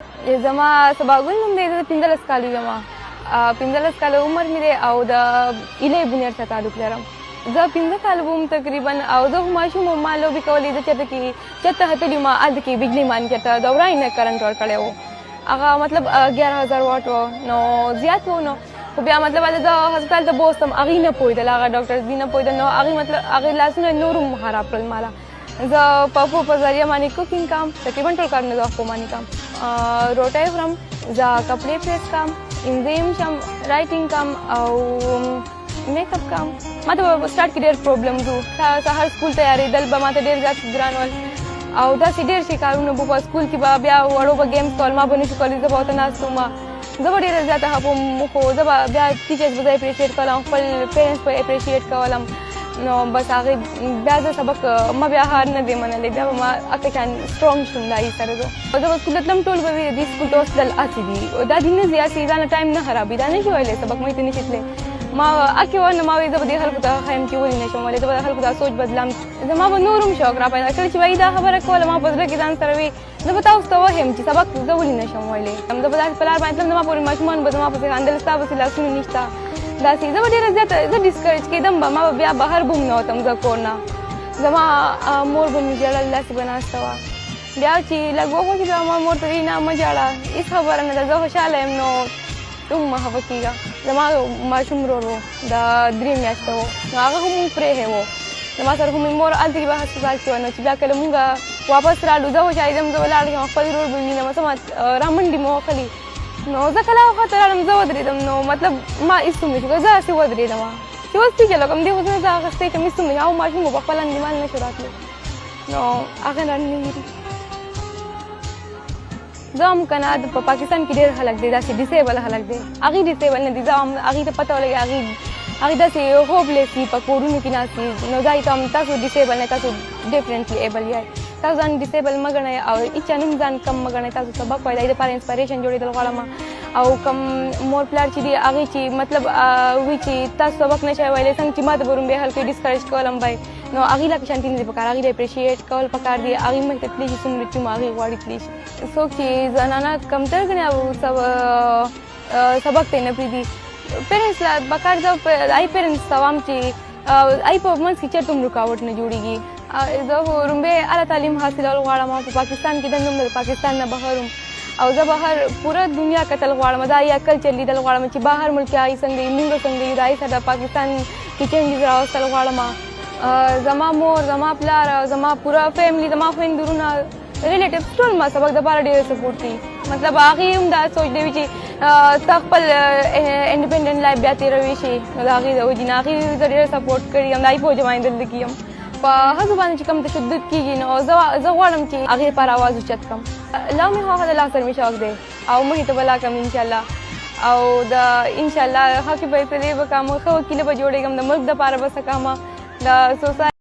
زما سباګون نوم دی، زه 15 کالو یم. 15 کاله عمر مې دی او د ایلې بنیر ته تعلق لرم. زه 15 کاله وم تقریبا او زه خو ماشوم وم، ما لوبې کولې. زه چېرته هتلې وم، هلته کې بجلي مان چېرته د وړاندې نه کرنټ ورکړی و. هغه مطلب 11,000 واټ و، نو زیات و. نو خو بیا مطلب هلته زه هسپتال ته بوستم، هغې نه پوهېدل، هغه ډاکټرز دې نه پوهېدل. نو هغې مطلب هغې لاسونه نور هم خراب کړل ماله. زه په ذریعه باندې کوکینګ کوم، تقریبا ټول کارونه زه خپل باندې کوم. روټۍ خورم، زه کپړې پریس کوم، انزیم شم، رایټینګ کوم او میک اپ کوم. ما ته په سټارټ کې ډېر پروبلمز وو. سهار سکول تیارېدل به ما ته ډېر زیات ګران ول او داسې ډېر شي کارونه به په سکول کې به بیا وړو به گیمز کول، ما به نشو کولی. زه به ورته ناست وم، زه به ډېره زیاته خفه وم، خو زه به بیا ټیچرز به زه اپریشیټ کولم، خپل پیرنټس به اپریشیټ کولم. نو بس هغې بیا زه سبق ما بیا هار نه دی منلی، بیا به ما هکه شان سټرونګ شوم د هغې سره. زه به سکول ته تلم، ټول به وي دې سکول ته اوس تلل هسې دي، دا دې نه ځي هسې ځانه ټایم نه خرابوي، دا نه شي ویلی سبق مې ته نه شي تللی. ما هکې ونه ما وایي زه به دې خلکو ته ښیم چې ولې نه شم ویلی، زه به د خلکو دا سوچ بدلم. زما به نور هم شوق را پیدا کړی چې وایي دا خبره کوله، ما په زړه کې ځان سره وي زه به تاسو ته وښیم چې سبق زه ولې نه شم ویلی. زه به داسې په لار باندې تلم، زما پورې ماشومان به زما پسې خندل، ستا پسې لاسونه نشته داسې. زه به ډېره زیاته زه ډسکریج کېدم به، ما به بیا بهر به هم نه وتم زه کور نه. زما مور به مې ژړل، داسې به ناسته وه. بیا چې لږ وخوښي بیا ما مور ته وایي نه مه ژاړه، هېڅ خبره نه ده، زه خوشحاله یم. نو ته هم مه خفه کېږه. زما ماشوم ورور و، د 3 میاشته و، نو هغه هم پرېښی و. زما سره خو مې مور هلته کې به هسپتال کې وه. نو چې بیا کله مونږ واپس رالو، زه خوشحالېدم، زه به لاړ شم خپل ورور به ووینم، څه را منډې مې وهلې. نو زه کله خواته راغلم، زه ودرېدم. نو مطلب ما هېڅ هم نه شو، زه هسې ودرېدم چې اوس څه چلو کوم، دې خو زه اخیستی کړم، هېڅ هم نه شو. هغه ماشوم به پخپله انډیوال نه شو راتلی، نو هغه رانه ویري. زه هم که نه په پاکستان کې ډېر خلک دی داسې ډسیبل خلک دی، هغې ډسیبل نه دي. زه هم هغې ته پته ولګي، هغې داسې هوپلیس دي، په کورونو کې ناست دي. نو زه ته هم تاسو ډسیبل نه، تاسو ډفرنټلی ایبل یای، تاسو ځان ډسیبل مه ګڼئ او هېچا نه هم ځان کم مه ګڼئ. تاسو سبق وایئ، د هغې دپاره انسپایریشن جوړېدل غواړم. او کوم مور پلار چې دي هغې چې مطلب وي چې تاسو سبق نه شئ ویلی، څنګه چې ما ته به روم بیا هلکې ډسکریج کولم به، نو هغې لکه شانتي نه دي پکار، هغې ته اپریشیټ کول پکار دي. هغې مخې ته تللی شي، څومره چې هغې غواړي تللی شي. څوک چې زنانه کمتر ګڼي او سبق ته یې نه پرېږدي، پیرنټس له پکار ده هغې پیرنټس ته وایم چې هغې په منځ کې چېرته هم رکاوټ نه جوړېږي. زه خو رومبی اعلی تعلیم حاصلول غواړم په پاکستان کې، دنده هم د پاکستان نه بهر هم، او زه بهر پوره دنیا کتل غواړم، دا یا کلچر لیدل غواړم چې بهر ملک هغې څنګه یي، مونږ څنګه یو، د هغې سره د پاکستان کې چینجز راوستل غواړم. زما مور، زما پلار، زما پوره فیملی، زما خویندې ورونه، ریلیټیوز ټول ما سبق دپاره ډېر سپورټ کوي. مطلب هغې هم دا سوچ دی چې ته خپل انډیپنډنټ لایف بیا تېروی شي، نو د هغې د وجې نه هغې زه ډېر سپورټ کړي یم، د هغې په وجه باندې دلته کې یم. په ښځو باندې چې کوم تشدد کېږي، نو زه غواړم چې هغې لپاره اواز اوچت کړم. لا مې خواښه د لا سره مې شوق دی او مخې ته به لا کړم انشاءالله، او د انشاءالله ښه فیصلې به کوم، ښه وکیله به جوړېږم، د ملک دپاره به څه کوم، د سوسایټي